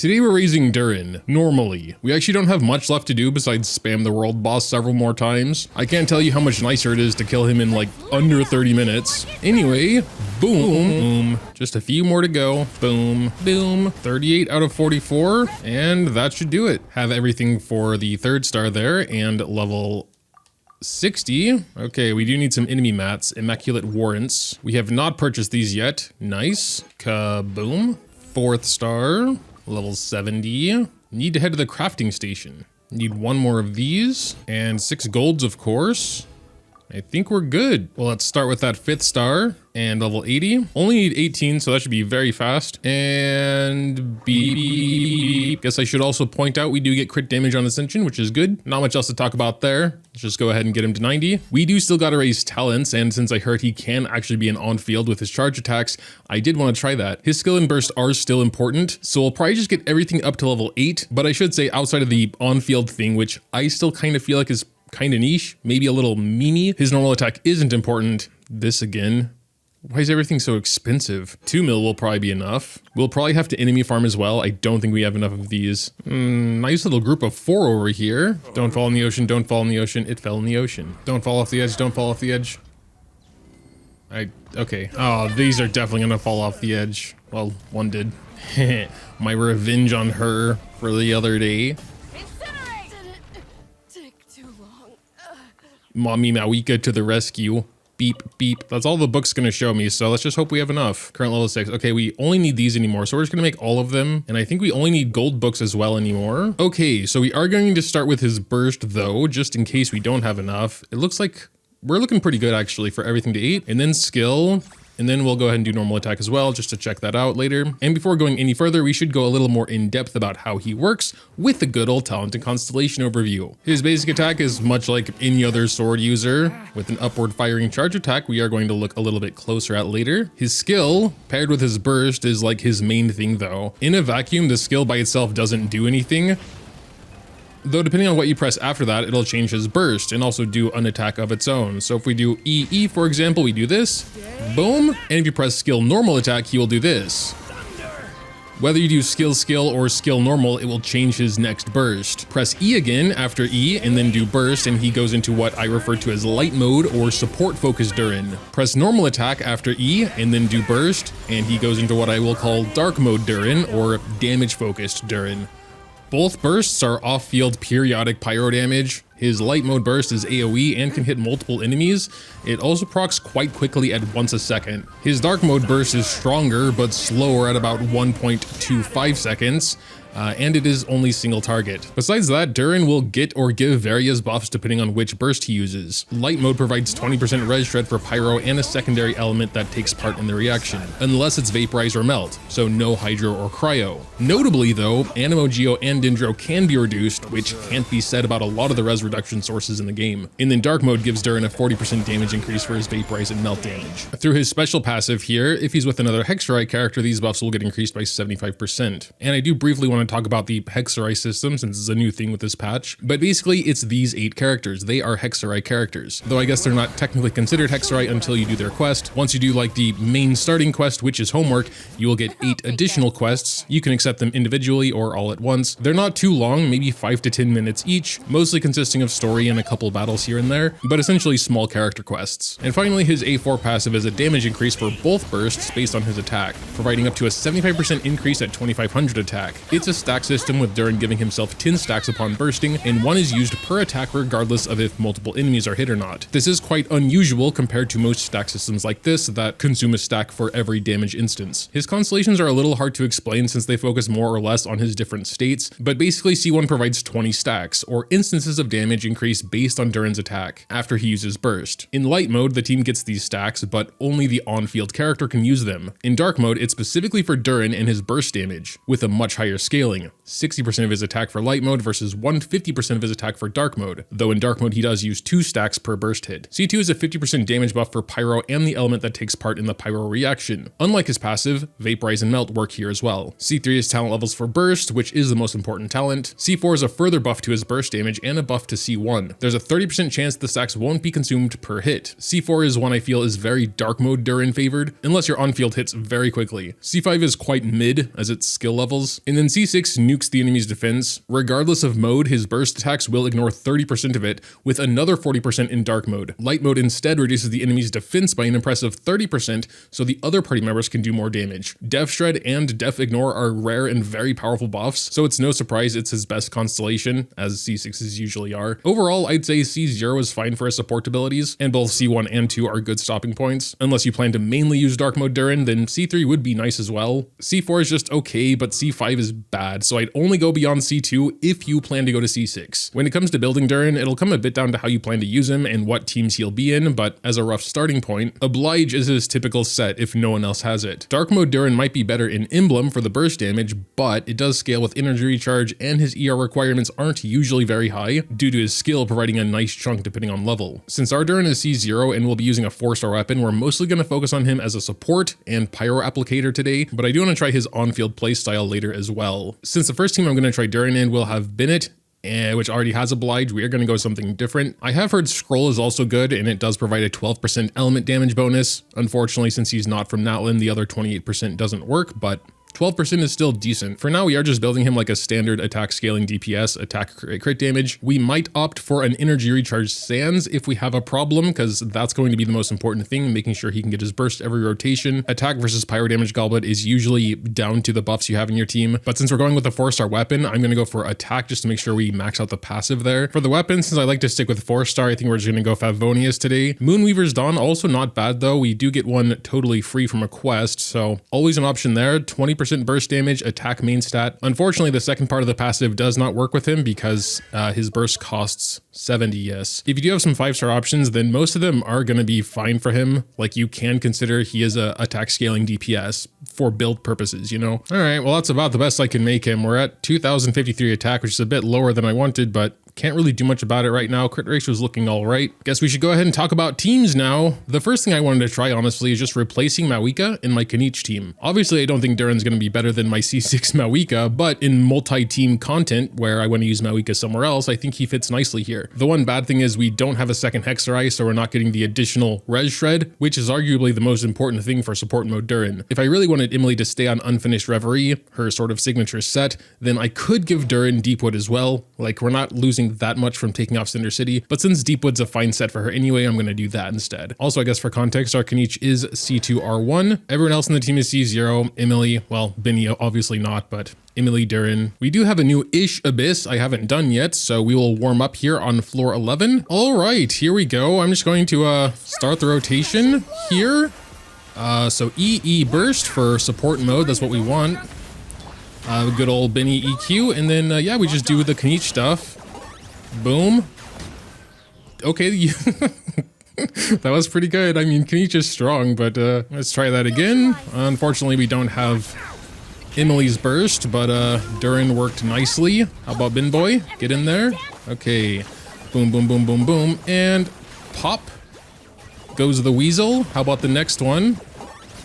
Today we're raising Durin, normally. We actually don't have much left to do besides spam the world boss several more times. I can't tell you how much nicer it is to kill him in like under 30 minutes. Anyway, boom, just a few more to go. Boom, boom, 38 out of 44, and that should do it. Have everything for the 3rd star there, and level 60. Okay, we do need some enemy mats, immaculate warrants. We have not purchased these yet. Nice. Kaboom. 4th star. Level 70. Need to head to the crafting station. Need 1 more of these and 6 golds, of course. I think we're good. Well, let's start with that 5th star and level 80. Only need 18, so that should be very fast. And beep. Guess I should also point out we do get crit damage on Ascension, which is good. Not much else to talk about there. Let's just go ahead and get him to 90. We do still gotta raise talents, and since I heard he can actually be an on-field with his charge attacks, I did want to try that. His skill and burst are still important, so we'll probably just get everything up to level 8, but I should say outside of the on-field thing, which I still kind of feel like is kind of niche, maybe a little memey. His normal attack isn't important. This again. Why is everything so expensive? 2 mil will probably be enough. We'll probably have to enemy farm as well. I don't think we have enough of these. Nice little group of 4 over here. Don't fall in the ocean, don't fall in the ocean. It fell in the ocean. Don't fall off the edge, don't fall off the edge. Okay. Oh, these are definitely gonna fall off the edge. Well, one did. My revenge on her for the other day. Mommy Mawika to the rescue. Beep, beep. That's all the book's gonna show me, so let's just hope we have enough. Current level 6. Okay, we only need these anymore, so we're just gonna make all of them. And I think we only need gold books as well anymore. Okay, so we are going to start with his burst though, just in case we don't have enough. It looks like we're looking pretty good actually for everything to 8. And then skill. And then we'll go ahead and do normal attack as well, just to check that out later. And before going any further, we should go a little more in depth about how he works with the good old talent and constellation overview. His basic attack is much like any other sword user. With an upward firing charge attack, we are going to look a little bit closer at later. His skill, paired with his burst, is like his main thing though. In a vacuum, the skill by itself doesn't do anything. Though depending on what you press after that, it'll change his burst and also do an attack of its own. So if we do EE, for example, we do this, boom. And if you press skill normal attack, he will do this. Whether you do skill or skill normal, it will change his next burst. Press E again after E and then do burst and he goes into what I refer to as light mode or support focused Durin. Press normal attack after E and then do burst and he goes into what I will call dark mode Durin or damage focused Durin. Both bursts are off-field periodic pyro damage. His light mode burst is AoE and can hit multiple enemies. It also procs quite quickly at once a second. His dark mode burst is stronger but slower at about 1.25 seconds. And it is only single target. Besides that, Durin will get or give various buffs depending on which burst he uses. Light mode provides 20% res shred for pyro and a secondary element that takes part in the reaction, unless it's vaporize or melt, so no hydro or cryo. Notably though, Animo, Geo, and Dendro can be reduced, which can't be said about a lot of the res reduction sources in the game. And then dark mode gives Durin a 40% damage increase for his vaporize and melt damage. Through his special passive here, if he's with another Hexerite character, these buffs will get increased by 75%. And I do briefly want to talk about the Hexerite system since it's a new thing with this patch, but basically it's these 8 characters. They are Hexerite characters, though I guess they're not technically considered Hexerite until you do their quest. Once you do like the main starting quest, which is homework, you will get 8 additional quests. You can accept them individually or all at once. They're not too long, maybe 5 to 10 minutes each, mostly consisting of story and a couple battles here and there, but essentially small character quests. And finally, his A4 passive is a damage increase for both bursts based on his attack, providing up to a 75% increase at 2500 attack. It's a stack system with Durin giving himself 10 stacks upon bursting, and 1 is used per attack regardless of if multiple enemies are hit or not. This is quite unusual compared to most stack systems like this that consume a stack for every damage instance. His constellations are a little hard to explain since they focus more or less on his different states, but basically C1 provides 20 stacks, or instances of damage increase based on Durin's attack, after he uses burst. In light mode, the team gets these stacks, but only the on-field character can use them. In dark mode, it's specifically for Durin and his burst damage, with a much higher scaling. 60% of his attack for light mode versus 150% of his attack for dark mode, though in dark mode he does use 2 stacks per burst hit. C2 is a 50% damage buff for pyro and the element that takes part in the pyro reaction. Unlike his passive, vaporize and melt work here as well. C3 is talent levels for burst, which is the most important talent. C4 is a further buff to his burst damage and a buff to C1. There's a 30% chance the stacks won't be consumed per hit. C4 is one I feel is very dark mode Durin favored, unless your on-field hits very quickly. C5 is quite mid as its skill levels, and then C6 C6 nukes the enemy's defense. Regardless of mode, his burst attacks will ignore 30% of it, with another 40% in dark mode. Light mode instead reduces the enemy's defense by an impressive 30%, so the other party members can do more damage. Def Shred and Def Ignore are rare and very powerful buffs, so it's no surprise it's his best constellation, as C6s usually are. Overall, I'd say C0 is fine for his support abilities, and both C1 and 2 are good stopping points. Unless you plan to mainly use dark mode Durin, then C3 would be nice as well. C4 is just okay, but C5 is bad, so I'd only go beyond C2 if you plan to go to C6. When it comes to building Durin, it'll come a bit down to how you plan to use him and what teams he'll be in, but as a rough starting point, Oblige is his typical set if no one else has it. Dark mode Durin might be better in Emblem for the burst damage, but it does scale with energy recharge and his ER requirements aren't usually very high due to his skill providing a nice chunk depending on level. Since our Durin is C0 and we'll be using a 4-star weapon, we're mostly going to focus on him as a support and pyro applicator today, but I do want to try his on-field playstyle later as well. Since the first team I'm going to try Durin in will have Bennett, which already has Oblige, we are going to go something different. I have heard Scroll is also good, and it does provide a 12% element damage bonus. Unfortunately, since he's not from Natlan, the other 28% doesn't work, but 12% is still decent. For now, we are just building him like a standard attack scaling DPS, attack crit damage. We might opt for an energy recharge Sands if we have a problem, because that's going to be the most important thing, making sure he can get his burst every rotation. Attack versus pyro damage goblet is usually down to the buffs you have in your team, but since we're going with a 4-star weapon, I'm going to go for attack just to make sure we max out the passive there. For the weapon, since I like to stick with 4-star, I think we're just going to go Favonius today. Moonweaver's Dawn, also not bad though. We do get one totally free from a quest, so always an option there. 20% burst damage, attack main stat. Unfortunately, the second part of the passive does not work with him because his burst costs 70, yes. If you do have some 5-star options, then most of them are going to be fine for him. Like, you can consider he is a attack scaling DPS for build purposes, you know? All right, well, that's about the best I can make him. We're at 2053 attack, which is a bit lower than I wanted, but can't really do much about it right now. Crit ratio is looking all right. Guess we should go ahead and talk about teams now. The first thing I wanted to try, honestly, is just replacing Mawika in my Kinich team. Obviously, I don't think Durin's going to be better than my C6 Mawika, but in multi-team content where I want to use Mawika somewhere else, I think he fits nicely here. The one bad thing is we don't have a second Hexerai, so we're not getting the additional Res Shred, which is arguably the most important thing for support mode Durin. If I really wanted Emily to stay on Unfinished Reverie, her sort of signature set, then I could give Durin Deepwood as well. Like, we're not losing that much from taking off Cinder City, but since Deepwood's a fine set for her anyway, I'm going to do that instead. Also, I guess for context, our Kinich is C2R1. Everyone else in the team is C0. Emily, well, Benny obviously not, but Emily, Durin. We do have a new-ish Abyss I haven't done yet, so we will warm up here on floor 11. All right, here we go. I'm just going to start the rotation here. So EE Burst for support mode, that's what we want. Good old Benny EQ, and then yeah, we just do the Kinich stuff. Boom. Okay, that was pretty good. I mean, Kinich is strong, but let's try that again. Unfortunately, we don't have Emily's burst, but Durin worked nicely. How about Bin Boy? Get in there. Okay. Boom, boom, boom, boom, boom. And pop goes the Weasel. How about the next one?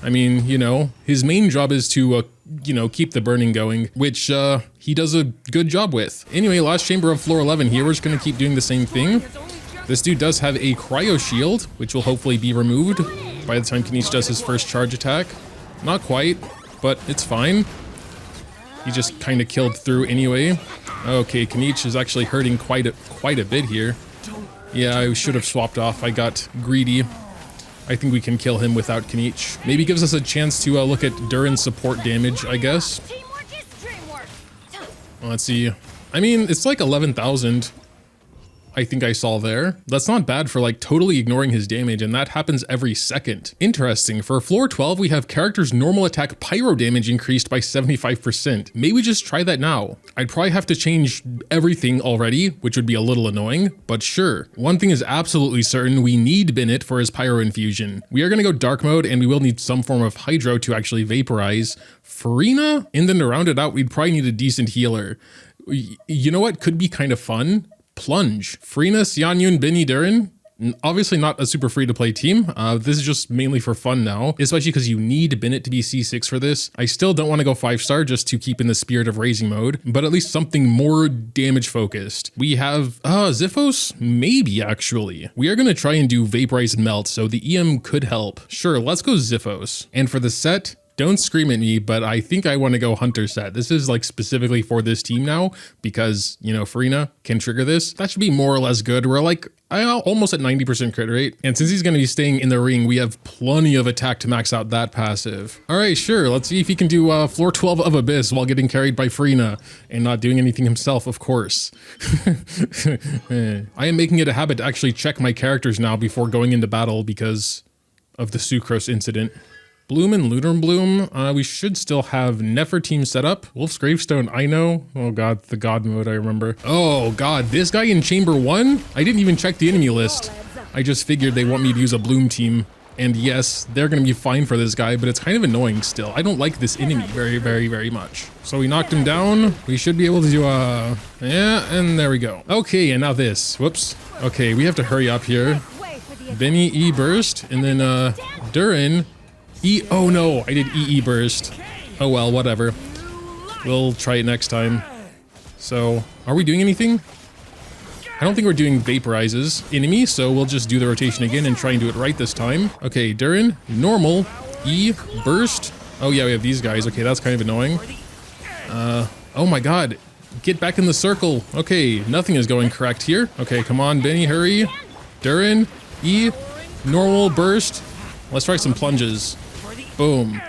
I mean, you know, his main job is to, you know, keep the burning going, which he does a good job with. Anyway, last chamber of floor 11 here. We're just going to keep doing the same thing. This dude does have a cryo shield, which will hopefully be removed by the time Kinich does his first charge attack. Not quite, but it's fine. He just kind of killed through anyway. Okay, Kinich is actually hurting quite a bit here. Yeah, I should have swapped off. I got greedy. I think we can kill him without Kinich. Maybe gives us a chance to look at Durin's support damage, I guess. Let's see. I mean, it's like 11,000. I think I saw there. That's not bad for like totally ignoring his damage, and that happens every second. Interesting. For floor 12, we have character's normal attack pyro damage increased by 75%. Maybe just try that now. I'd probably have to change everything already, which would be a little annoying, but sure. One thing is absolutely certain, we need Bennett for his pyro infusion. We are gonna go dark mode, and we will need some form of hydro to actually vaporize Farina, and then to round it out, we'd probably need a decent healer. You know what could be kind of fun? Plunge. Farina, Xianyun, Benny, Durin. Obviously not a super free to play team. This is just mainly for fun now, especially because you need Bennett to be C6 for this. I still don't want to go 5-star just to keep in the spirit of raising mode, but at least something more damage focused. We have Xiphos? Maybe actually. We are going to try and do Vaporize Melt, so the EM could help. Sure, let's go Xiphos. And for the set, Don't scream at me, but I think I want to go Hunter set. This is like specifically for this team now because, you know, Farina can trigger this. That should be more or less good. We're like almost at 90% crit rate. And since he's going to be staying in the ring, we have plenty of attack to max out that passive. All right, sure. Let's see if he can do floor 12 of Abyss while getting carried by Farina and not doing anything himself, of course. I am making it a habit to actually check my characters now before going into battle because of the Sucrose incident. Bloom and Lunar Bloom, we should still have Nefertiti set up. Wolf's Gravestone, I know. Oh god, the god mode, I remember. Oh god, this guy in Chamber 1? I didn't even check the enemy list. I just figured they want me to use a Bloom team. And yes, they're gonna be fine for this guy, but it's kind of annoying still. I don't like this enemy very, very, very much. So we knocked him down. We should be able to do yeah, and there we go. Okay, and now this. Whoops. Okay, we have to hurry up here. Benny E burst, and then Durin E. Oh no, I did EE burst. Oh well, whatever. We'll try it next time. So, are we doing anything? I don't think we're doing vaporizes enemy, so we'll just do the rotation again and try and do it right this time. Okay, Durin, normal, E, burst. Oh yeah, we have these guys. Okay, that's kind of annoying. Oh my god, get back in the circle. Okay, nothing is going correct here. Okay, come on, Benny, hurry. Durin, E, normal, burst. Let's try some plunges. Boom.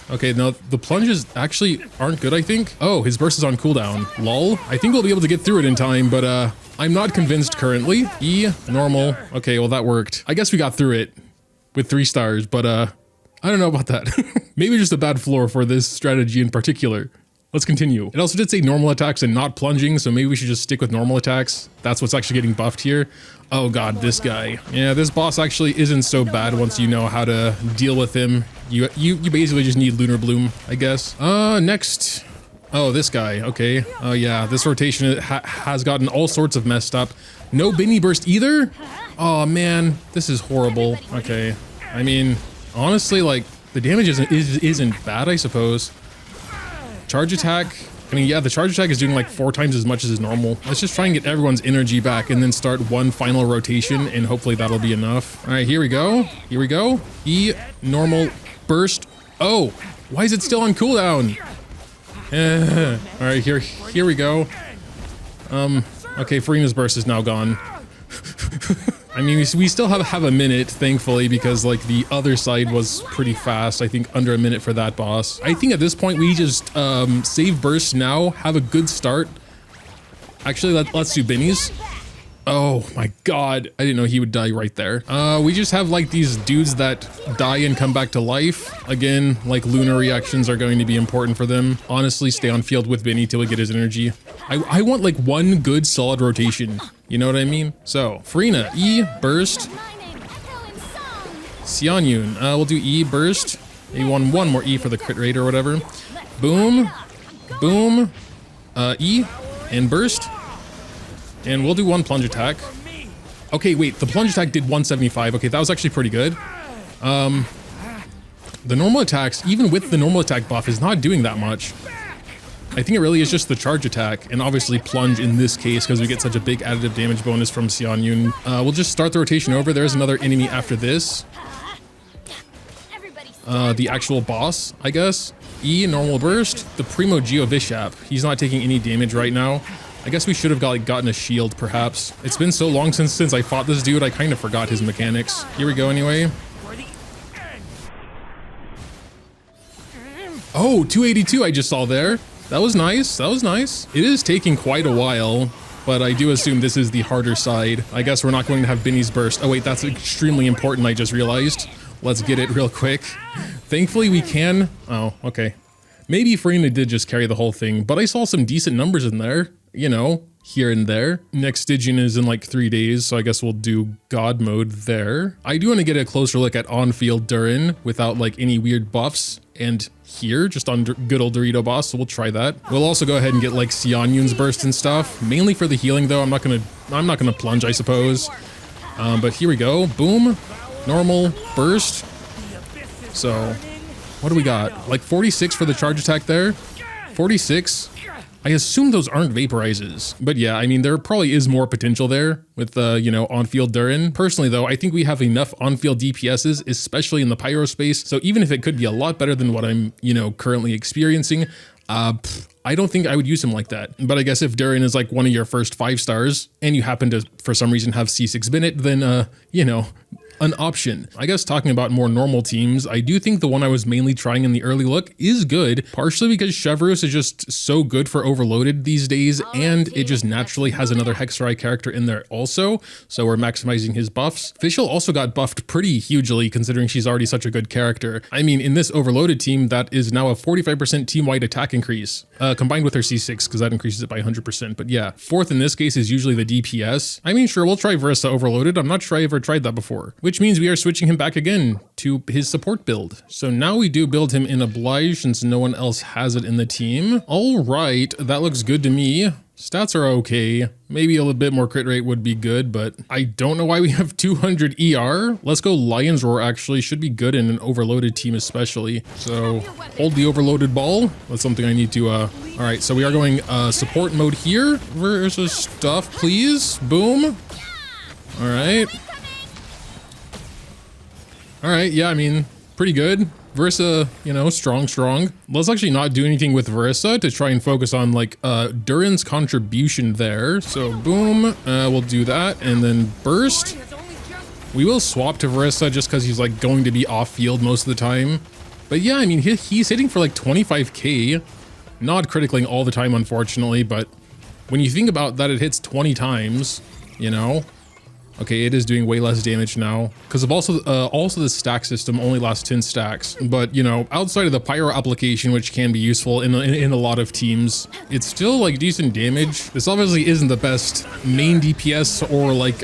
Okay, now the plunges actually aren't good, I think. Oh, his burst is on cooldown. Lol. I think we'll be able to get through it in time, but I'm not convinced currently. E, normal. Okay, well that worked. I guess we got through it with 3 stars, but I don't know about that. Maybe just a bad floor for this strategy in particular. Let's continue. It also did say normal attacks and not plunging, so maybe we should just stick with normal attacks. That's what's actually getting buffed here. Oh god, this guy. Yeah, this boss actually isn't so bad once you know how to deal with him. You basically just need Lunar Bloom, I guess. Next. Oh, this guy. Okay. Oh yeah, this rotation has gotten all sorts of messed up. No Benny burst either? Oh man, this is horrible. Okay. I mean, honestly, like, the damage isn't bad, I suppose. Charge attack. I mean, yeah, the charge attack is doing like 4 times as much as is normal. Let's just try and get everyone's energy back and then start one final rotation and hopefully that'll be enough. All right, here we go. Here we go. E, normal, burst. Oh, why is it still on cooldown? All right, here we go. Okay, Farina's burst is now gone. I mean, we still have a minute, thankfully, because like the other side was pretty fast. I think under a minute for that boss. I think at this point we just save burst now, have a good start. Actually, let's do Benny's. Oh my god, I didn't know he would die right there. We just have like these dudes that die and come back to life. Again, like lunar reactions are going to be important for them. Honestly, stay on field with Benny till we get his energy. I want like one good solid rotation. You know what I mean? So, Farina, E, burst. Xianyun, we'll do E, burst. Maybe one more E for the crit rate or whatever. Boom, boom, E, and burst. And we'll do 1 plunge attack. Okay, wait, the plunge attack did 175. Okay, that was actually pretty good. The normal attacks, even with the normal attack buff, is not doing that much. I think it really is just the charge attack, and obviously plunge in this case because we get such a big additive damage bonus from Xianyun. We'll just start the rotation over. There's another enemy after this. The actual boss, I guess. E, normal burst. The Primo Geo Bishop. He's not taking any damage right now. I guess we should have gotten a shield, perhaps. It's been so long since I fought this dude, I kind of forgot his mechanics. Here we go anyway. Oh, 282 I just saw there. That was nice, that was nice. It is taking quite a while, but I do assume this is the harder side. I guess we're not going to have Benny's burst. Oh wait, that's extremely important, I just realized. Let's get it real quick. Thankfully we can. Oh, okay. Maybe Farina did just carry the whole thing, but I saw some decent numbers in there. You know, here and there. Next Stygian is in like 3 days, so I guess we'll do God mode there. I do want to get a closer look at on-field Durin without like any weird buffs, and here, just on good old Dorito boss, so we'll try that. We'll also go ahead and get like Xianyun's burst and stuff, mainly for the healing though. I'm not gonna plunge, I suppose. But here we go. Boom, normal, burst. So, what do we got? Like 46 for the charge attack there. 46. I assume those aren't vaporizes, but yeah, I mean, there probably is more potential there with, you know, on-field Durin. Personally though, I think we have enough on-field DPSs, especially in the pyro space. So even if it could be a lot better than what I'm, you know, currently experiencing, I don't think I would use him like that. But I guess if Durin is like one of your first 5 stars and you happen to, for some reason, have C6 Bennett, then, you know, an option. I guess talking about more normal teams, I do think the one I was mainly trying in the early look is good, partially because Chevreuse is just so good for overloaded these days, and it just naturally has another Hexerai character in there also, so we're maximizing his buffs. Fischl also got buffed pretty hugely considering she's already such a good character. I mean, in this overloaded team, that is now a 45% team-wide attack increase, combined with her C6, because that increases it by 100%. But yeah, 4th in this case is usually the DPS. I mean, sure, we'll try Versa overloaded. I'm not sure I ever tried that before, which means we are switching him back again to his support build. So now we do build him in Oblige since no one else has it in the team. All right, that looks good to me. Stats are okay. Maybe a little bit more crit rate would be good, but I don't know why we have 200 ER. Let's go Lion's Roar actually. Should be good in an overloaded team especially. So hold the overloaded ball. That's something I need to, all right, so we are going support mode here versus stuff, please. Boom. All right. All right, yeah, I mean, pretty good. Versa, you know, strong. Let's actually not do anything with Versa to try and focus on like Durin's contribution there. So boom, we'll do that and then burst. We will swap to Versa just because he's like going to be off field most of the time. But yeah, I mean, he's hitting for like 25k, not critically all the time, unfortunately. But when you think about that, it hits 20 times, you know. Okay, it is doing way less damage now because of also the stack system only lasts 10 stacks. But you know, outside of the pyro application, which can be useful in a lot of teams, it's still like decent damage. This obviously isn't the best main DPS or like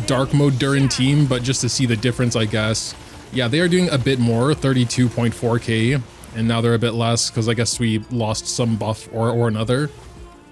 dark mode Durin team, but just to see the difference, I guess. Yeah, they are doing a bit more, 32.4k, and now they're a bit less because I guess we lost some buff or another.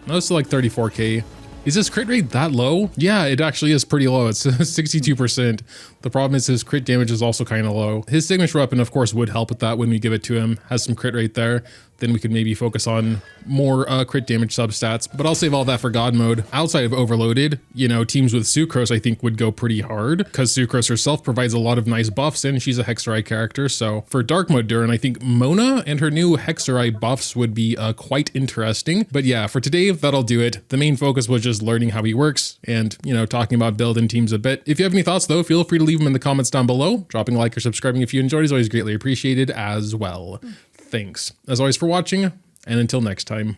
Now it's like 34k. Is his crit rate that low? Yeah, it actually is pretty low. It's 62%. The problem is his crit damage is also kind of low. His signature weapon, of course, would help with that when we give it to him. Has some crit rate there. Then we could maybe focus on more crit damage substats, but I'll save all that for God mode. Outside of overloaded, you know, teams with Sucrose I think would go pretty hard because Sucrose herself provides a lot of nice buffs and she's a Hexerai character. So for dark mode Durin, I think Mona and her new Hexerai buffs would be quite interesting. But yeah, for today, that'll do it. The main focus was just learning how he works and, you know, talking about build and teams a bit. If you have any thoughts though, feel free to leave them in the comments down below. Dropping a like or subscribing if you enjoyed is always greatly appreciated as well. Thanks, as always, for watching, and until next time.